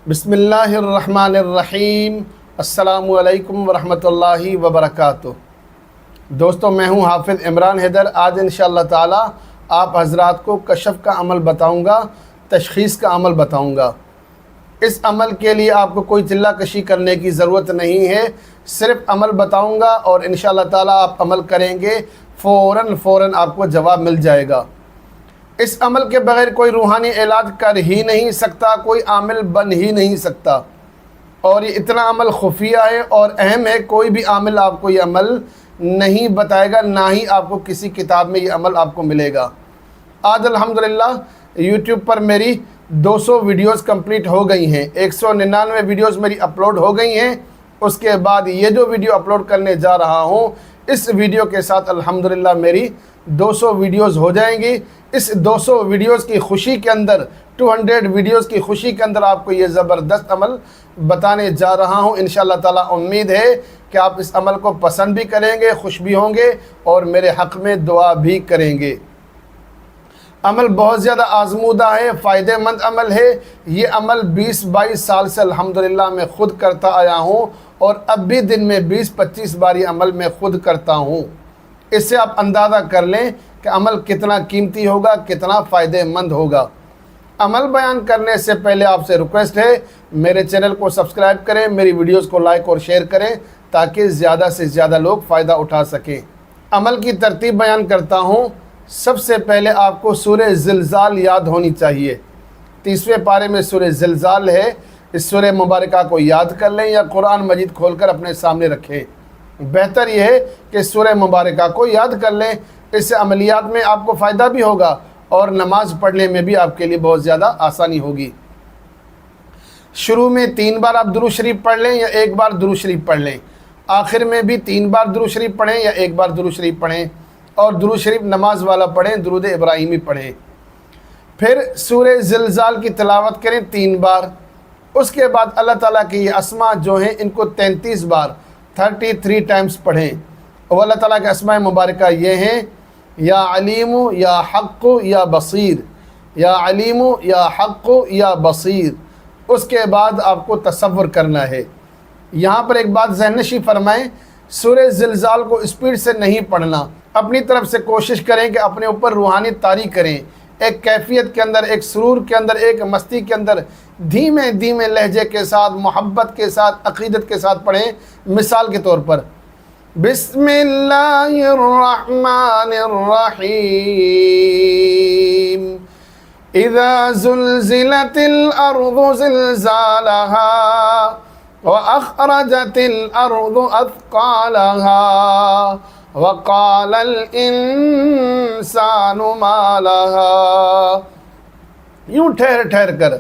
بسم اللہ الرحمن الرحیم۔ السلام علیکم ورحمۃ اللہ وبرکاتہ۔ دوستو، میں ہوں حافظ عمران حیدر۔ آج انشاءاللہ تعالی آپ حضرات کو کشف کا عمل بتاؤں گا، تشخیص کا عمل بتاؤں گا۔ اس عمل کے لیے آپ کو کوئی چلہ کشی کرنے کی ضرورت نہیں ہے، صرف عمل بتاؤں گا اور انشاءاللہ تعالی آپ عمل کریں گے، فوراً آپ کو جواب مل جائے گا۔ اس عمل کے بغیر کوئی روحانی علاج کر ہی نہیں سکتا، کوئی عامل بن ہی نہیں سکتا، اور یہ اتنا عمل خفیہ ہے اور اہم ہے، کوئی بھی عامل آپ کو یہ عمل نہیں بتائے گا، نہ ہی آپ کو کسی کتاب میں یہ عمل آپ کو ملے گا۔ آج الحمدللہ یوٹیوب پر میری 200 ویڈیوز کمپلیٹ ہو گئی ہیں، 199 ویڈیوز میری اپلوڈ ہو گئی ہیں۔ اس کے بعد یہ جو ویڈیو اپلوڈ کرنے جا رہا ہوں، اس ویڈیو کے ساتھ الحمدللہ میری 200 ویڈیوز ہو جائیں گی۔ اس 200 ویڈیوز کی خوشی کے اندر، 200 ویڈیوز کی خوشی کے اندر آپ کو یہ زبردست عمل بتانے جا رہا ہوں۔ انشاءاللہ تعالی امید ہے کہ آپ اس عمل کو پسند بھی کریں گے، خوش بھی ہوں گے اور میرے حق میں دعا بھی کریں گے۔ عمل بہت زیادہ آزمودہ ہے، فائدہ مند عمل ہے۔ یہ عمل 20-22 سال سے الحمدللہ میں خود کرتا آیا ہوں، اور اب بھی دن میں 20-25 بار یہ عمل میں خود کرتا ہوں۔ اس سے آپ اندازہ کر لیں کہ عمل کتنا قیمتی ہوگا، کتنا فائدہ مند ہوگا۔ عمل بیان کرنے سے پہلے آپ سے ریکویسٹ ہے، میرے چینل کو سبسکرائب کریں، میری ویڈیوز کو لائک اور شیئر کریں تاکہ زیادہ سے زیادہ لوگ فائدہ اٹھا سکیں۔ عمل کی ترتیب بیان کرتا ہوں۔ سب سے پہلے آپ کو سورہ زلزال یاد ہونی چاہیے۔ 30ویں پارے میں سورہ زلزال ہے، اس سورہ مبارکہ کو یاد کر لیں یا قرآن مجید کھول کر اپنے سامنے رکھیں۔ بہتر یہ ہے کہ سورہ مبارکہ کو یاد کر لیں، اس سے عملیات میں آپ کو فائدہ بھی ہوگا اور نماز پڑھنے میں بھی آپ کے لیے بہت زیادہ آسانی ہوگی۔ شروع میں 3 بار آپ درود شریف پڑھ لیں یا 1 بار درود شریف پڑھ لیں، آخر میں بھی 3 بار درود شریف پڑھیں یا 1 بار درود شریف پڑھیں، اور درود شریف نماز والا پڑھیں، درود ابراہیمی پڑھیں۔ پھر سورہ زلزال کی تلاوت کریں 3 بار۔ اس کے بعد اللہ تعالیٰ کی یہ اسماء جو ہیں ان کو 33 بار 33 ٹائمز پڑھیں، اور اللہ تعالیٰ کے اسماء مبارکہ یہ ہیں: یا علیم، یا حق، یا بصیر، یا علیم، یا حق، یا بصیر۔ اس کے بعد آپ کو تصور کرنا ہے۔ یہاں پر ایک بات ذہن نشین فرمائیں، سورہ زلزال کو اسپیڈ سے نہیں پڑھنا، اپنی طرف سے کوشش کریں کہ اپنے اوپر روحانی طاری کریں، ایک کیفیت کے اندر، ایک سرور کے اندر، ایک مستی کے اندر، دھیمے دھیمے لہجے کے ساتھ، محبت کے ساتھ، عقیدت کے ساتھ پڑھیں۔ مثال کے طور پر بسم اللہ الرحمن الرحیم اذا زلزلت الارض زلزالها واخرجت الارض اثقالها وقال الانسان ما لها۔ یوں ٹھہر کر،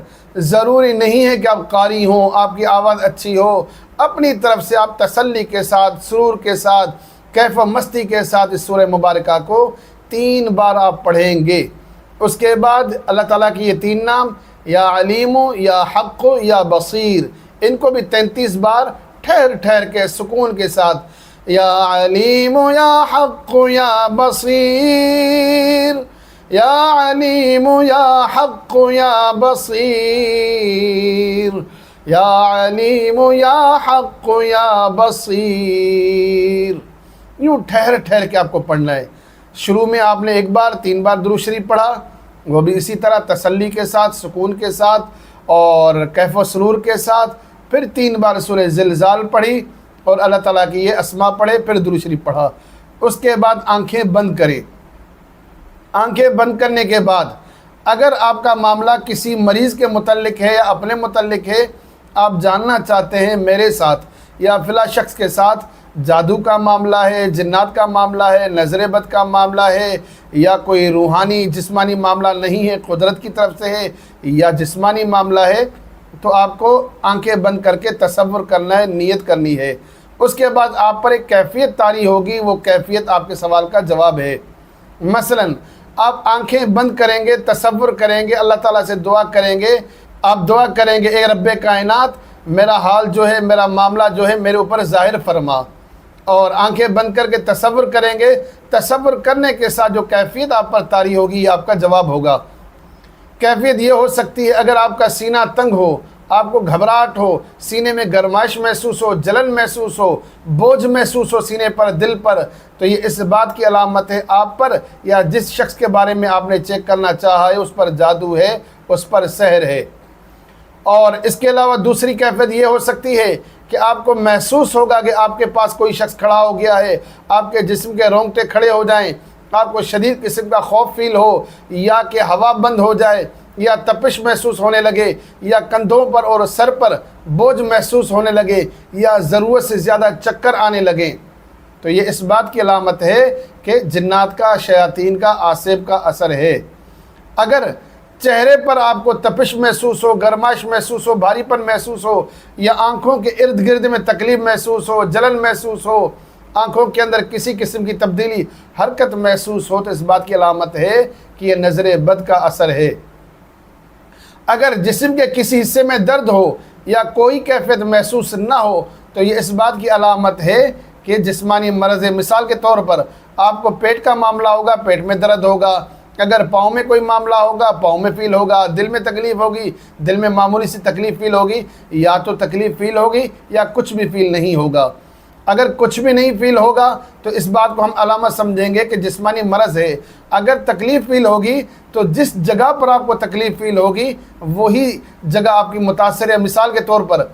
ضروری نہیں ہے کہ آپ قاری ہوں، آپ کی آواز اچھی ہو، اپنی طرف سے آپ تسلی کے ساتھ، سرور کے ساتھ، کیف و مستی کے ساتھ اس سورہ مبارکہ کو 3 بار آپ پڑھیں گے۔ اس کے بعد اللہ تعالیٰ کی یہ 3 نام، یا علیم، یا حق، یا بصیر، ان کو بھی 33 بار ٹھہر کے سکون کے ساتھ، یا علیم، یا حق، یا بصیر، یا علیم، یا حق، یا بصیر، یا علیم، یا حق، یا بصیر۔ یوں ٹھہر کے آپ کو پڑھنا ہے۔ شروع میں آپ نے 1 بار 3 بار درود شریف پڑھا، وہ بھی اسی طرح تسلی کے ساتھ، سکون کے ساتھ اور کیف و سرور کے ساتھ۔ پھر 3 بار سورہ زلزال پڑھی اور اللہ تعالیٰ کی یہ اسماء پڑھے، پھر درود شریف پڑھا۔ اس کے بعد آنکھیں بند کریں۔ آنکھیں بند کرنے کے بعد اگر آپ کا معاملہ کسی مریض کے متعلق ہے یا اپنے متعلق ہے، آپ جاننا چاہتے ہیں میرے ساتھ یا فلاں شخص کے ساتھ جادو کا معاملہ ہے، جنات کا معاملہ ہے، نظر بد کا معاملہ ہے، یا کوئی روحانی جسمانی معاملہ نہیں ہے، قدرت کی طرف سے ہے یا جسمانی معاملہ ہے، تو آپ کو آنکھیں بند کر کے تصور کرنا ہے، نیت کرنی ہے۔ اس کے بعد آپ پر ایک کیفیت طاری ہوگی، وہ کیفیت آپ کے سوال کا جواب ہے۔ مثلاً آپ آنکھیں بند کریں گے، تصور کریں گے، اللہ تعالیٰ سے دعا کریں گے، آپ دعا کریں گے: اے رب کائنات، میرا حال جو ہے، میرا معاملہ جو ہے میرے اوپر ظاہر فرما۔ اور آنکھیں بند کر کے تصور کریں گے، تصور کرنے کے ساتھ جو کیفیت آپ پر طاری ہوگی یہ آپ کا جواب ہوگا۔ کیفیت یہ ہو سکتی ہے، اگر آپ کا سینہ تنگ ہو آپ کو گھبراہٹ ہو، سینے میں گرمائش محسوس ہو، جلن محسوس ہو، بوجھ محسوس ہو سینے پر، دل پر، تو یہ اس بات کی علامت ہے آپ پر یا جس شخص کے بارے میں آپ نے چیک کرنا چاہا ہے اس پر جادو ہے، اس پر سحر ہے۔ اور اس کے علاوہ دوسری کیفیت یہ ہو سکتی ہے کہ آپ کو محسوس ہوگا کہ آپ کے پاس کوئی شخص کھڑا ہو گیا ہے، آپ کے جسم کے رونگٹے کھڑے ہو جائیں، آپ کو شدید قسم کا خوف فیل ہو، یا کہ ہوا بند ہو جائے، یا تپش محسوس ہونے لگے، یا کندھوں پر اور سر پر بوجھ محسوس ہونے لگے، یا ضرورت سے زیادہ چکر آنے لگیں، تو یہ اس بات کی علامت ہے کہ جنات کا، شیاطین کا، عاصب کا اثر ہے۔ اگر چہرے پر آپ کو تپش محسوس ہو، گرمائش محسوس ہو، بھاری پن محسوس ہو، یا آنکھوں کے ارد گرد میں تکلیف محسوس ہو، جلن محسوس ہو، آنکھوں کے اندر کسی قسم کی تبدیلی، حرکت محسوس ہو، تو اس بات کی علامت ہے کہ یہ نظر بد کا اثر ہے۔ اگر جسم کے کسی حصے میں درد ہو یا کوئی کیفیت محسوس نہ ہو تو یہ اس بات کی علامت ہے کہ جسمانی مرض ہے۔ مثال کے طور پر آپ کو پیٹ کا معاملہ ہوگا، پیٹ میں درد ہوگا، اگر پاؤں میں کوئی معاملہ ہوگا، پاؤں میں فیل ہوگا، دل میں تکلیف ہوگی، دل میں معمولی سی تکلیف فیل ہوگی، یا تو تکلیف فیل ہوگی یا کچھ بھی فیل نہیں ہوگا۔ اگر کچھ بھی نہیں فیل ہوگا تو اس بات کو ہم علامت سمجھیں گے کہ جسمانی مرض ہے۔ اگر تکلیف فیل ہوگی تو جس جگہ پر آپ کو تکلیف فیل ہوگی وہی جگہ آپ کی متاثر ہے۔ مثال کے طور پر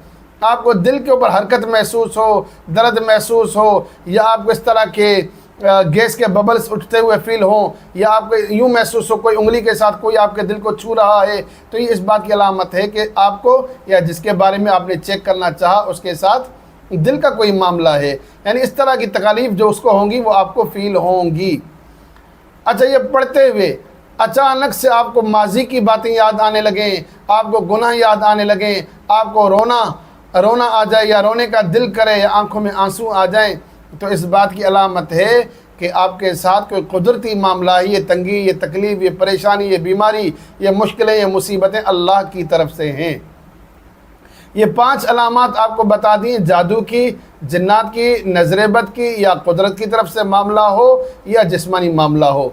آپ کو دل کے اوپر حرکت محسوس ہو، درد محسوس ہو، یا آپ کو اس طرح کے گیس کے ببلز اٹھتے ہوئے فیل ہوں، یا آپ کو یوں محسوس ہو کوئی انگلی کے ساتھ کوئی آپ کے دل کو چھو رہا ہے، تو یہ اس بات کی علامت ہے کہ آپ کو یا جس کے بارے میں آپ نے چیک کرنا چاہا اس کے ساتھ دل کا کوئی معاملہ ہے، یعنی اس طرح کی تکالیف جو اس کو ہوں گی وہ آپ کو فیل ہوں گی۔ اچھا، یہ پڑھتے ہوئے اچانک سے آپ کو ماضی کی باتیں یاد آنے لگیں، آپ کو گناہ یاد آنے لگیں، آپ کو رونا آ جائے یا رونے کا دل کرے یا آنکھوں میں آنسو آ جائیں، تو اس بات کی علامت ہے کہ آپ کے ساتھ کوئی قدرتی معاملہ ہے۔ یہ تنگی، یہ تکلیف، یہ پریشانی، یہ بیماری، یہ مشکلیں، یہ مصیبتیں اللہ کی طرف سے ہیں۔ یہ 5 علامات آپ کو بتا دیں، جادو کی، جنات کی، نظر بد کی، یا قدرت کی طرف سے معاملہ ہو یا جسمانی معاملہ ہو۔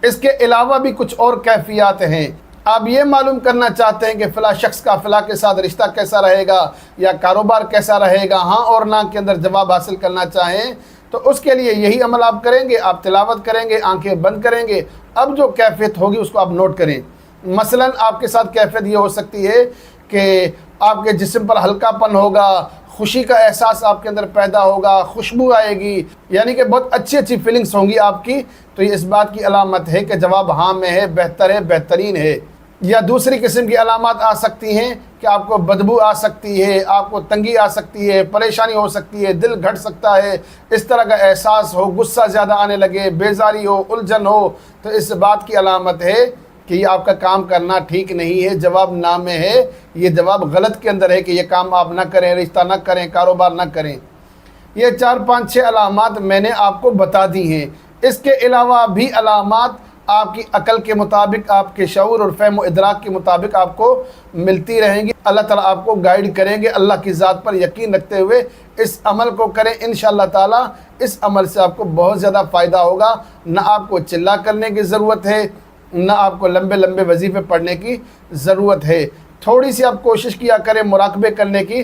اس کے علاوہ بھی کچھ اور کیفیات ہیں۔ آپ یہ معلوم کرنا چاہتے ہیں کہ فلاں شخص کا فلاں کے ساتھ رشتہ کیسا رہے گا یا کاروبار کیسا رہے گا، ہاں اور نہ کے اندر جواب حاصل کرنا چاہیں تو اس کے لیے یہی عمل آپ کریں گے، آپ تلاوت کریں گے، آنکھیں بند کریں گے، اب جو کیفیت ہوگی اس کو آپ نوٹ کریں۔ مثلا آپ کے ساتھ کیفیت یہ ہو سکتی ہے کہ آپ کے جسم پر ہلکا پن ہوگا، خوشی کا احساس آپ کے اندر پیدا ہوگا، خوشبو آئے گی، یعنی کہ بہت اچھی فیلنگز ہوں گی آپ کی، تو یہ اس بات کی علامت ہے کہ جواب ہاں میں ہے، بہتر ہے، بہترین ہے۔ یا دوسری قسم کی علامات آ سکتی ہیں کہ آپ کو بدبو آ سکتی ہے، آپ کو تنگی آ سکتی ہے، پریشانی ہو سکتی ہے، دل گھٹ سکتا ہے، اس طرح کا احساس ہو، غصہ زیادہ آنے لگے، بیزاری ہو، الجھن ہو، تو اس بات کی علامت ہے کہ یہ آپ کا کام کرنا ٹھیک نہیں ہے، جواب نہ میں ہے، یہ جواب غلط کے اندر ہے کہ یہ کام آپ نہ کریں، رشتہ نہ کریں، کاروبار نہ کریں۔ یہ 4 5 6 علامات میں نے آپ کو بتا دی ہیں۔ اس کے علاوہ بھی علامات آپ کی عقل کے مطابق، آپ کے شعور اور فہم و ادراک کے مطابق آپ کو ملتی رہیں گی۔ اللہ تعالیٰ آپ کو گائیڈ کریں گے۔ اللہ کی ذات پر یقین رکھتے ہوئے اس عمل کو کریں، انشاءاللہ تعالیٰ اس عمل سے آپ کو بہت زیادہ فائدہ ہوگا۔ نہ آپ کو چلا کرنے کی ضرورت ہے، نہ آپ کو لمبے لمبے وظیفے پڑھنے کی ضرورت ہے۔ تھوڑی سی آپ کوشش کیا کریں مراقبے کرنے کی،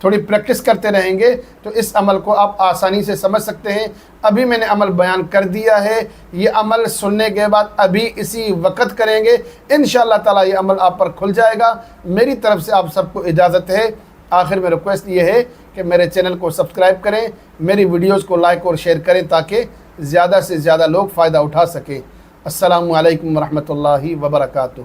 تھوڑی پریکٹس کرتے رہیں گے تو اس عمل کو آپ آسانی سے سمجھ سکتے ہیں۔ ابھی میں نے عمل بیان کر دیا ہے، یہ عمل سننے کے بعد ابھی اسی وقت کریں گے، انشاءاللہ تعالیٰ یہ عمل آپ پر کھل جائے گا۔ میری طرف سے آپ سب کو اجازت ہے۔ آخر میں ریکویسٹ یہ ہے کہ میرے چینل کو سبسکرائب کریں، میری ویڈیوز کو لائک اور شیئر کریں تاکہ زیادہ سے زیادہ لوگ فائدہ اٹھا سکیں۔ السلام علیکم ورحمۃ اللہ وبرکاتہ۔